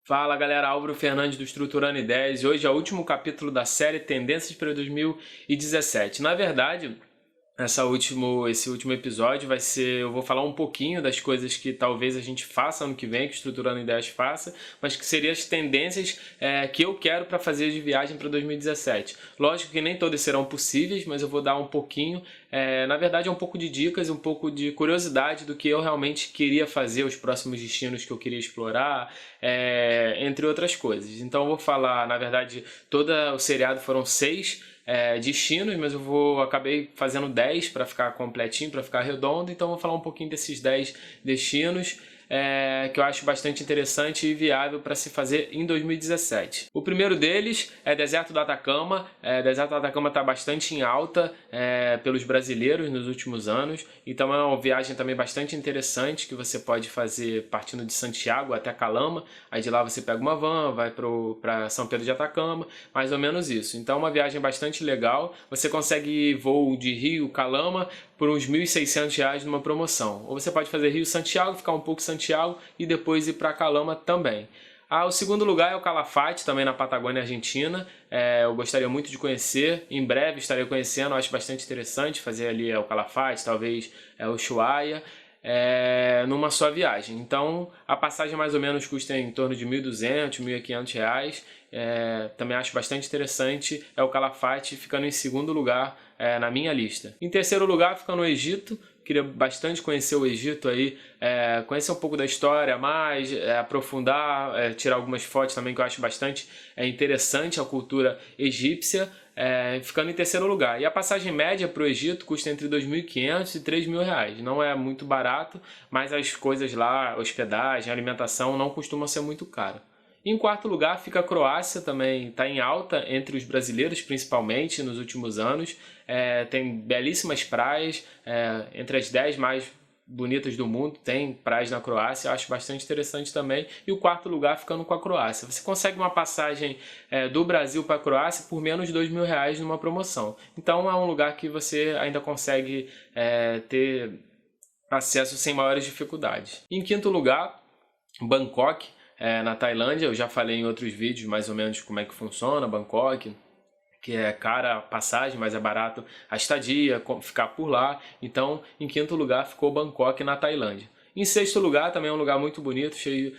Fala galera, Álvaro Fernandes do Estruturando Ideias e hoje é o último capítulo da série Tendências para 2017. Na verdade, esse último episódio vai ser, eu vou falar um pouquinho das coisas que talvez a gente faça ano que vem, que Estruturando Ideias faça, mas que seriam as tendências que eu quero para fazer de viagem para 2017. Lógico que nem todas serão possíveis, mas eu vou dar um pouquinho, na verdade é um pouco de dicas, um pouco de curiosidade do que eu realmente queria fazer, os próximos destinos que eu queria explorar, entre outras coisas. Então eu vou falar, na verdade, todo o seriado foram 6 destinos, mas acabei fazendo 10 para ficar completinho, para ficar redondo, então vou falar um pouquinho desses 10 destinos que eu acho bastante interessante e viável para se fazer em 2017. O primeiro deles é Deserto do Atacama. Deserto do Atacama está bastante em alta pelos brasileiros nos últimos anos, então é uma viagem também bastante interessante que você pode fazer partindo de Santiago até Calama. Aí de lá você pega uma van, vai para São Pedro de Atacama, mais ou menos isso. Então é uma viagem bastante legal. Você consegue voo de Rio, Calama por uns R$ 1.600 numa promoção. Ou você pode fazer Rio-Santiago, ficar um pouco em Santiago e depois ir para Calama também. O segundo lugar é o Calafate, também na Patagônia Argentina. Eu gostaria muito de conhecer, em breve estarei conhecendo, acho bastante interessante fazer ali o Calafate, talvez o Ushuaia, numa só viagem. Então a passagem mais ou menos custa em torno de R$ 1.200, R$ 1.500. Também acho bastante interessante o Calafate, ficando em segundo lugar na minha lista. Em terceiro lugar fica no Egito. Queria bastante conhecer o Egito aí, conhecer um pouco da história mais, aprofundar, tirar algumas fotos também que eu acho bastante interessante a cultura egípcia, ficando em terceiro lugar. E a passagem média para o Egito custa entre R$ 2.500 e R$ 3.000. Não é muito barato, mas as coisas lá, hospedagem, alimentação, não costumam ser muito caras. Em quarto lugar fica a Croácia, também está em alta entre os brasileiros, principalmente nos últimos anos. Tem belíssimas praias, entre as 10 mais bonitas do mundo, tem praias na Croácia, eu acho bastante interessante também. E o quarto lugar ficando com a Croácia. Você consegue uma passagem do Brasil para a Croácia por menos de R$ 2.000 numa promoção. Então é um lugar que você ainda consegue ter acesso sem maiores dificuldades. Em quinto lugar, Bangkok. Na Tailândia, eu já falei em outros vídeos mais ou menos como é que funciona Bangkok, que é cara a passagem, mas é barato a estadia, ficar por lá. Então, em quinto lugar ficou Bangkok na Tailândia. Em sexto lugar, também é um lugar muito bonito, cheio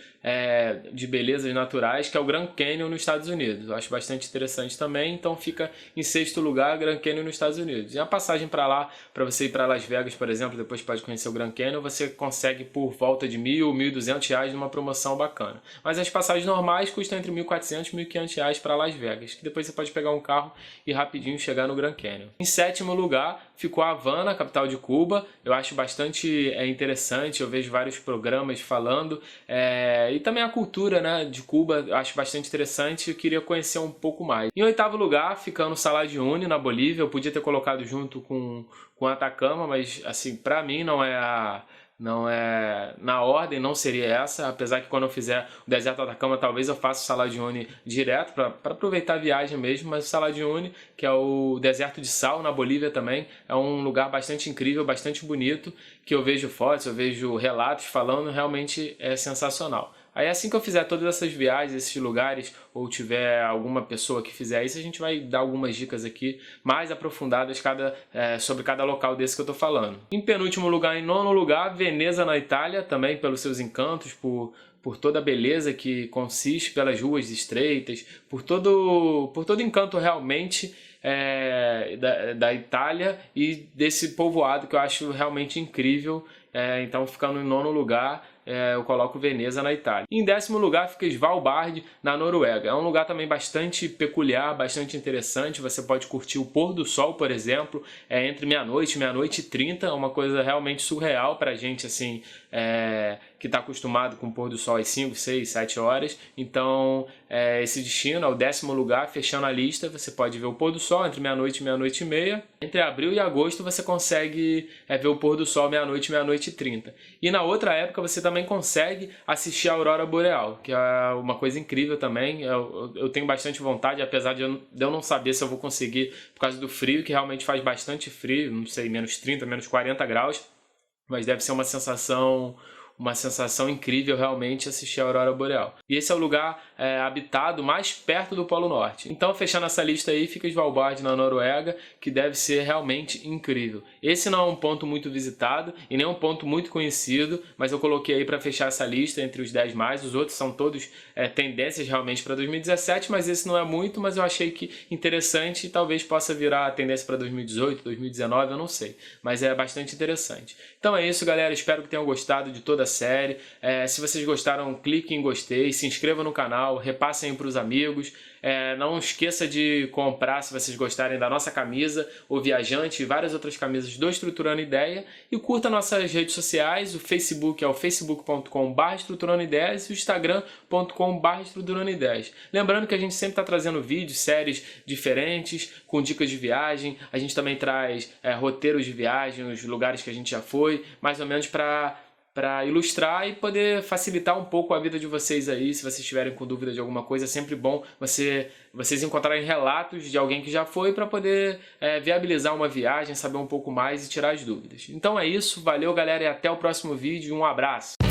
de belezas naturais, que é o Grand Canyon nos Estados Unidos. Eu acho bastante interessante também, então fica em sexto lugar Grand Canyon nos Estados Unidos. E a passagem para lá, para você ir para Las Vegas, por exemplo, depois pode conhecer o Grand Canyon, você consegue por volta de R$ 1.000, R$ 1.200 numa promoção bacana. Mas as passagens normais custam entre R$ 1.400 e R$ 1.500 para Las Vegas, que depois você pode pegar um carro e rapidinho chegar no Grand Canyon. Em sétimo lugar ficou a Havana, capital de Cuba. Eu acho bastante interessante, eu vejo vários programas falando, e também a cultura, né, de Cuba eu acho bastante interessante e eu queria conhecer um pouco mais. Em oitavo lugar, ficando Salar de Uyuni, na Bolívia. Eu podia ter colocado junto com Atacama, mas assim, pra mim não é na ordem, não seria essa, apesar que quando eu fizer o Deserto do Atacama talvez eu faça o Salar de Uyuni direto para aproveitar a viagem mesmo, mas o Salar de Uyuni, que é o deserto de sal na Bolívia também, é um lugar bastante incrível, bastante bonito, que eu vejo fotos, eu vejo relatos falando, realmente é sensacional. Aí assim que eu fizer todas essas viagens, esses lugares, ou tiver alguma pessoa que fizer isso, a gente vai dar algumas dicas aqui mais aprofundadas sobre cada local desse que eu tô falando. Em penúltimo lugar, em nono lugar, Veneza na Itália, também pelos seus encantos, por toda a beleza que consiste, pelas ruas estreitas, por todo encanto realmente da Itália e desse povoado que eu acho realmente incrível. Então, ficando em nono lugar, eu coloco Veneza na Itália. Em décimo lugar fica Svalbard, na Noruega. É um lugar também bastante peculiar, bastante interessante. Você pode curtir o pôr do sol, por exemplo, entre meia-noite e 30, é uma coisa realmente surreal pra gente, assim, que está acostumado com o pôr do sol às 5, 6, 7 horas. Então, esse destino é o décimo lugar, fechando a lista. Você pode ver o pôr do sol entre meia-noite e meia. Entre abril e agosto você consegue ver o pôr do sol meia-noite e 30. E na outra época você também consegue assistir a aurora boreal, que é uma coisa incrível também. Eu tenho bastante vontade, apesar de eu não saber se eu vou conseguir por causa do frio, que realmente faz bastante frio, não sei, menos 30, menos 40 graus, mas deve ser uma sensação uma sensação incrível realmente assistir a aurora boreal. E esse é o lugar habitado mais perto do Polo Norte. Então, fechando essa lista aí, fica Svalbard na Noruega, que deve ser realmente incrível. Esse não é um ponto muito visitado e nem um ponto muito conhecido, mas eu coloquei aí para fechar essa lista entre os 10 mais. Os outros são todos tendências realmente para 2017, mas esse não é muito, mas eu achei que interessante e talvez possa virar a tendência para 2018, 2019, eu não sei. Mas é bastante interessante. Então é isso, galera. Espero que tenham gostado de toda a série. Se vocês gostaram, clique em gostei, se inscrevam no canal, repassem para os amigos. Não esqueça de comprar, se vocês gostarem, da nossa camisa, o Viajante e várias outras camisas do Estruturando Ideia. E curta nossas redes sociais, o Facebook é o facebook.com/estruturandoideias e o instagram.com/estruturandoideias. Lembrando que a gente sempre está trazendo vídeos, séries diferentes, com dicas de viagem. A gente também traz roteiros de viagem, os lugares que a gente já foi, mais ou menos para ilustrar e poder facilitar um pouco a vida de vocês aí. Se vocês estiverem com dúvida de alguma coisa, é sempre bom vocês encontrarem relatos de alguém que já foi para poder viabilizar uma viagem, saber um pouco mais e tirar as dúvidas. Então é isso, valeu galera e até o próximo vídeo, um abraço!